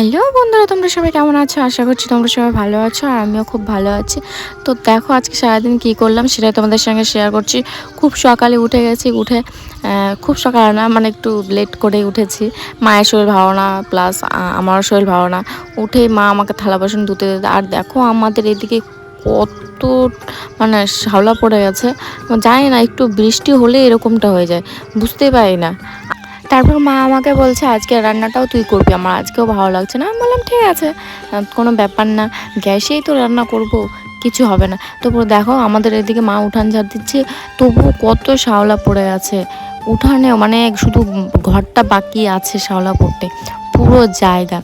Hello বন্ধুরা, তোমরা সবাই কেমন আছো? আশা করছি তোমরা সবাই ভালো আছো আর আমিও খুব ভালো আছি। তো দেখো আজকে সারাদিন কী করলাম সেটাই তোমাদের সঙ্গে শেয়ার করছি। খুব সকালে উঠে গেছি, উঠে খুব সকালে না, মানে একটু লেট করে উঠেছি। মায়ের শরীর ভালো না, প্লাস আমারও শরীর ভালো না। উঠেই মা আমাকে থালা বাসন ধুতে দিতে, আর দেখো আমাদের এদিকে কত মানে শ্যাওলা পড়ে গেছে। জানি না, একটু বৃষ্টি হলে এরকমটা হয়ে যায়, বুঝতেই পারি না। তারপর মা আমাকে বলছে আজকে রান্নাটাও তুই করবি, আমার আজকেও ভালো লাগছে না। আমি বললাম ঠিক আছে, কোনো ব্যাপার না, গ্যাসেই তো রান্না করব, কিছু হবে না। তারপর দেখো আমাদের এদিকে মা উঠান ঝাড় দিচ্ছে, তবুও কত শ্যাওলা পড়ে আছে উঠানেও, মানে শুধু ঘরটা বাকি আছে শ্যাওলা পড়তে, পুরো জায়গা।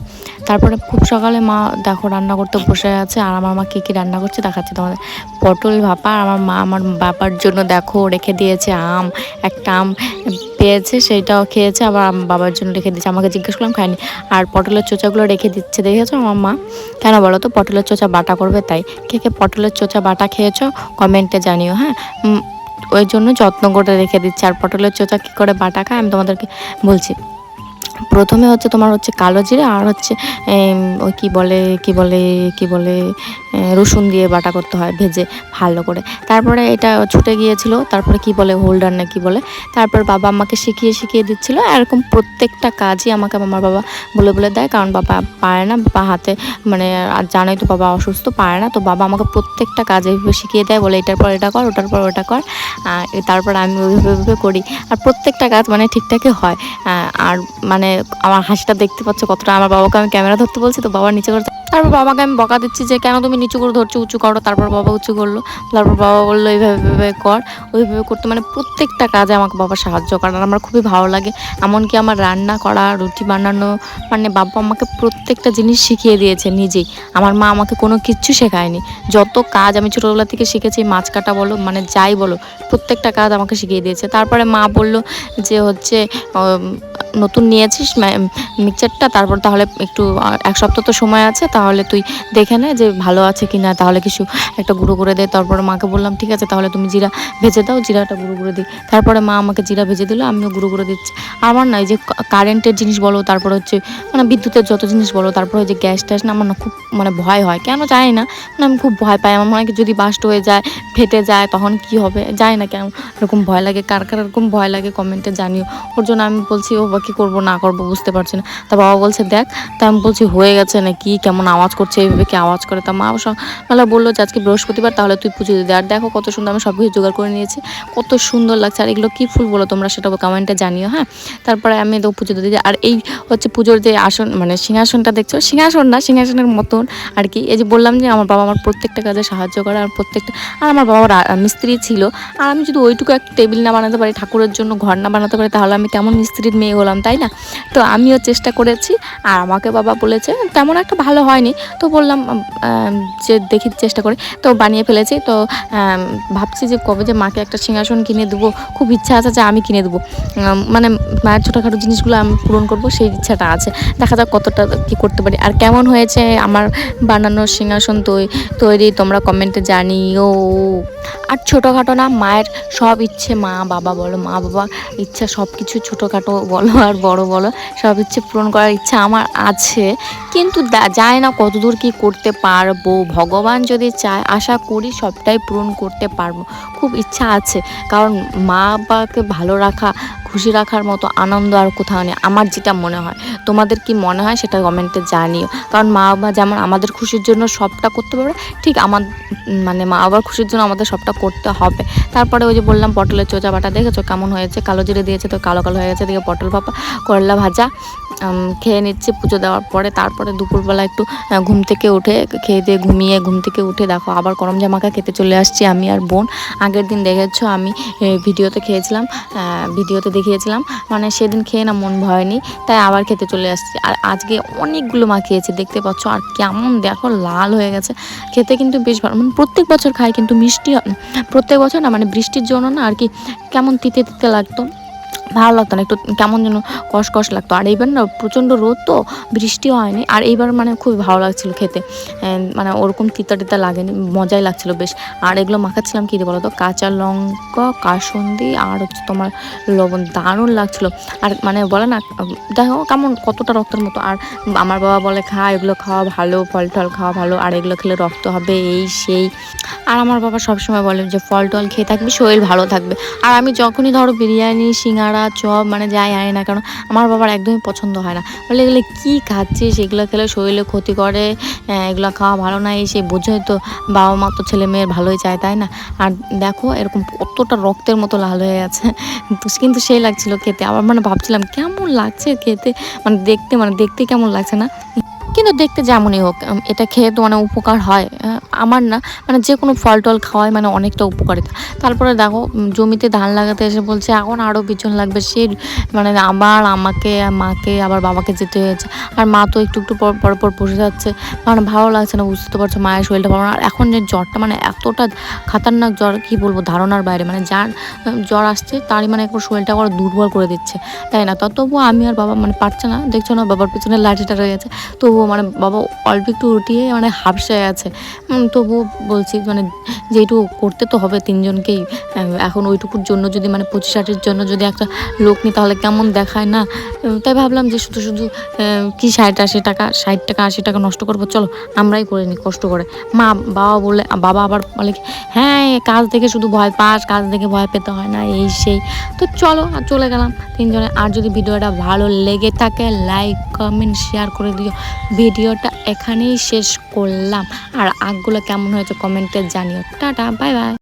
তারপরে খুব সকালে মা দেখো রান্না করতে বসে আছে, আর আমার মা কী কী রান্না করছে দেখাচ্ছি তোমাদের। পটল ভাপা, আর আমার মা আমার বাবার জন্য দেখো রেখে দিয়েছে আম, একটা আম পেয়েছে সেইটাও খেয়েছে, আবার বাবার জন্য রেখে দিয়েছে। আমাকে জিজ্ঞেস করলাম, খাইনি। আর পটলের চোচাগুলো রেখে দিচ্ছে, দেখেছো আমার মা কেন বলো তো? পটলের চোচা বাটা করবে তাই। কে কে পটলের চোচা বাটা খেয়েছো কমেন্টে জানিও, হ্যাঁ। ওই জন্য যত্ন করে রেখে দিচ্ছে। আর পটলের চোচা কী করে বাটা খায় আমি তোমাদেরকে বলছি। প্রথমে হচ্ছে তোমার হচ্ছে কালো জিরে, আর হচ্ছে ওই কী বলে রসুন দিয়ে বাটা করতে হয় ভেজে ভালো করে। তারপরে এটা ছুটে গিয়েছিল, তারপরে কি বলে হোল্ডার না কি বলে। তারপর বাবা আমাকে শিখিয়ে দিচ্ছিলো। এরকম প্রত্যেকটা কাজই আমাকে আমার বাবা বলে দেয়, কারণ বাবা পারে না, বাবা হাতে মানে আর জানোই তো বাবা অসুস্থ, পারে না। তো বাবা আমাকে প্রত্যেকটা কাজ এইভাবে শিখিয়ে দেয়, বলে এটার পর এটা কর, ওটার পর ওটা কর। তারপর আমি ওইভাবে করি, আর প্রত্যেকটা কাজ মানে ঠিকঠাকই হয়। আর মানে আমার হাসিটা দেখতে পাচ্ছ কতটা। আমার বাবাকে আমি ক্যামেরা ধরতে বলছি, তো বাবা নিচে করতে, তারপর বাবাকে আমি বকা দিচ্ছি যে কেন তুমি নিচু করে ধরছো, উঁচু করো। তারপর বাবা উঁচু করলো, তারপর বাবা বললো এইভাবে কর, ওইভাবে করতে। মানে প্রত্যেকটা কাজে আমাকে বাবা সাহায্য করে, আর আমার খুবই ভালো লাগে। এমনকি আমার রান্না করা, রুটি বানানো, মানে বাবা আমাকে প্রত্যেকটা জিনিস শিখিয়ে দিয়েছে নিজেই। আমার মা আমাকে কোনো কিচ্ছু শেখায়নি। যত কাজ আমি ছোটোবেলা থেকে শিখেছি, মাছ কাটা বলো, মানে যাই বলো, প্রত্যেকটা কাজ আমাকে শিখিয়ে দিয়েছে। তারপরে মা বললো যে হচ্ছে নতুন নিয়েছিস মিক্সচারটা, তারপর তাহলে একটু এক সপ্তাহ তো সময় আছে, তাহলে তুই দেখে নে যে ভালো আছে কি না, তাহলে কিছু একটা গুঁড়ো করে দে। তারপরে মাকে বললাম ঠিক আছে, তাহলে তুমি জিরা ভেজে দাও, জিরাটা গুঁড়ো করে দিই। তারপরে মা আমাকে জিরা ভেজে দিল, আমিও গুঁড়ো করে দিচ্ছি। আমার না এই যে কারেন্টের জিনিস বলো, তারপরে হচ্ছে মানে বিদ্যুতের যত জিনিস বলো, তারপরে ওই যে গ্যাস ট্যাস না, আমার না খুব মানে ভয় হয়, কেন জানি না, মানে আমি খুব ভয় পাই। আমার মনে হয় যদি বাস্ট হয়ে যায়, ফেটে যায়, তখন কি হবে জানি না, কেন এরকম ভয় লাগে। কার কার এরকম ভয় লাগে কমেন্টে জানিও। ওর জন্য আমি বলছি ও বা কী করবো না করবো বুঝতে পারছি না। তা বাবা বলছে দেখ, তা আমি বলছি হয়ে গেছে না কি, কেমন আওয়াজ করছে, এইভাবে কি আওয়াজ করে। তা মা সকালে বললো যে আজকে বৃহস্পতিবার, তাহলে তুই পুজো দিয়ে দে। আর দেখো কত সুন্দর আমি সব কিছু জোগাড় করে নিয়েছি, কত সুন্দর লাগছে। আর এগুলো কী ফুল বলো তোমরা, সেটা কমেন্টে জানিও, হ্যাঁ। তারপরে আমি তো পুজো দিয়ে দিই। আর এই হচ্ছে পুজোর যে আসন, মানে সিংহাসনটা দেখছো, সিংহাসন না, সিংহাসনের মতন আর কি। এই যে বললাম যে আমার বাবা আমার প্রত্যেকটা কাজে সাহায্য করে, আর প্রত্যেকটা, আর আমার বাবার মিস্ত্রি ছিল। আর আমি যদি ওইটুকু একটা টেবিল না বানাতে পারি, ঠাকুরের জন্য ঘর না বানাতে পারি, তাহলে আমি কেমন মিস্ত্রির মেয়ে হলাম, তাই না? তো আমিও চেষ্টা করেছি, আর আমাকে বাবা বলেছে তেমন একটা ভালো হয়নি, তো বললাম যে দেখি চেষ্টা করে, তো বানিয়ে ফেলেছি। তো ভাবছি যে কবে যে মাকে একটা সিংহাসন কিনে দেবো, খুব ইচ্ছা আছে যে আমি কিনে দেবো। মানে মায়ের ছোটোখাটো জিনিসগুলো আমি পূরণ করবো, সেই ইচ্ছাটা আছে। দেখা যাক কতটা কী করতে পারি। আর কেমন হয়েছে আমার বানানো সিংহাসন তৈরি তোমরা কমেন্টে জানিও। আর ছোটোখাটো না, মায়ের সব ইচ্ছে, মা বাবা ইচ্ছা সব কিছু, ছোটোখাটো বলো আর বড় বলো, সব ইচ্ছে পূরণ করার ইচ্ছা আমার আছে। কিন্তু জানি না কতদূর কি করতে পারবো, ভগবান যদি চায় আশা করি সবটাই পূরণ করতে পারবো। খুব ইচ্ছা আছে, কারণ মা বাবাকে ভালো রাখা, খুশি রাখার মতো আনন্দ আর কোথাও নেই, আমার যেটা মনে হয়। তোমাদের কি মনে হয় সেটা কমেন্টে জানিও। কারণ মা বাবা যেমন আমাদের খুশির জন্য সবটা করতে পারবে, ঠিক আমার মানে মা বাবার খুশির জন্য আমাদের সবটা করতে হবে। তারপরে ওই যে বললাম পটলের চোচা বাটা দেখেছো কেমন হয়েছে, কালো জিরে দিয়েছে তো কালো কালো হয়ে গেছে। দিকে পটল ভাপা, করলা ভাজা খেয়ে নিচ্ছি পুজো দেওয়ার পরে। তারপরে দুপুরবেলা একটু ঘুম থেকে উঠে খেয়ে দিয়ে ঘুম থেকে উঠে দেখো আবার গরম জামাকা খেতে চলে আসছি আমি আর বোন। আগের দিন দেখেছো আমি ভিডিওতে খেয়েছিলাম, ভিডিওতে দেখিয়েছিলাম, মানে সেদিন খেয়ে না মন ভয়নি, তাই আবার খেতে চলে আসছি। আর আজকে অনেকগুলো মাখিয়েছি দেখতে পাচ্ছ, আর কেমন দেখো লাল হয়ে গেছে। খেতে কিন্তু বেশ ভালো, মানে প্রত্যেক বছর খাই কিন্তু মিষ্টি প্রত্যেক বছর না, মানে বৃষ্টির জন্য না আর কি কেমন তিতে লাগতো। ভালো লাগতো না, একটু কেমন যেন কষ লাগতো। আর এইবার না প্রচণ্ড রোদ তো, বৃষ্টিও হয়নি, আর এইবার মানে খুবই ভালো লাগছিলো খেতে, মানে ওরকম তিতা টিতা লাগেনি, মজাই লাগছিলো বেশ। আর এগুলো মাখাচ্ছিলাম কী দিয়ে বলো তো, কাঁচা লঙ্কা, কাসুন্দি আর হচ্ছে তোমার লবণ, দারুণ লাগছিলো। আর মানে বলে না, দেখো কেমন কতটা রক্তের মতো। আর আমার বাবা বলে এগুলো খাওয়া ভালো, ফল টল খাওয়া ভালো, আর এগুলো খেলে রক্ত হবে এই সেই। আর আমার বাবা সবসময় বলে যে ফল টল খেয়ে থাকবি শরীর ভালো থাকবে। আর আমি যখনই ধরো বিরিয়ানি, সিঙ্গাড়া, চপ মানে যাই আনি না কেন, আমার বাবার একদমই পছন্দ হয় না, বলে এগুলো কী খাচ্ছিস, এগুলো খেলে শরীরে ক্ষতি করে, এগুলো খাওয়া ভালো না, এই সেই। বোঝোই তো, বাবা মা তো ছেলে মেয়ের ভালোই চায়, তাই না? আর দেখো এরকম কতটা রক্তের মতো লাল হয়ে গেছে, তো কিন্তু সেই লাগছিল খেতে। আবার মানে ভাবছিলাম কেমন লাগছে খেতে, মানে দেখতে কেমন লাগছে না, কিন্তু দেখতে যেমনই হোক এটা খেয়ে তো মানে উপকার হয়। আমার না মানে যে কোনো ফল টল খাওয়ায় মানে অনেকটা উপকারিতা। তারপরে দেখো জমিতে ধান লাগাতে এসে বলছে এখন আরও বিচন লাগবে, সে মানে আবার আমাকে, মাকে, আবার বাবাকে যেতে হয়েছে। আর মা তো একটু একটু পর পর বসে যাচ্ছে, মানে ভালো লাগছে না, বুঝতে পারছো, মায়ের শরীরটা ভালো না। আর এখন যে জ্বরটা মানে এতটা খাতারনাক জ্বর, কি বলবো, ধারণার বাইরে। মানে যার জ্বর আসছে তারই মানে একবার শরীরটা আবার দুর্বল করে দিচ্ছে, তাই না? তবুও আমি আর বাবা মানে পারছে না, দেখছো না বাবার পিছনে লাঠিটা রয়ে গেছে, তবুও মানে বাবা অল্প একটু উঠিয়ে মানে হাফসে আছে। তবুও বলছি মানে যেটুকু করতে তো হবে তিনজনকেই। এখন ওইটুকুর জন্য যদি মানে 25-60-র জন্য যদি একটা লোক নিই তাহলে কেমন দেখায় না? তাই ভাবলাম যে শুধু শুধু কি 60-80 টাকা, 60 টাকা 80 টাকা নষ্ট করবো, চলো আমরাই করে নিই কষ্ট করে। বাবা আবার বলে কি, হ্যাঁ কাজ দেখে শুধু ভয় পাস, কাজ দেখে ভয় পেতে হয় না, এই সেই। তো চলো, আর চলে গেলাম তিনজনে। আর যদি ভিডিওটা ভালো লেগে থাকে লাইক কমেন্ট শেয়ার করে দিও। ভিডিওটা এখানেই শেষ করলাম, আর আগগুলো কেমন হয়েছে কমেন্টে জানিও। Tata, bye bye.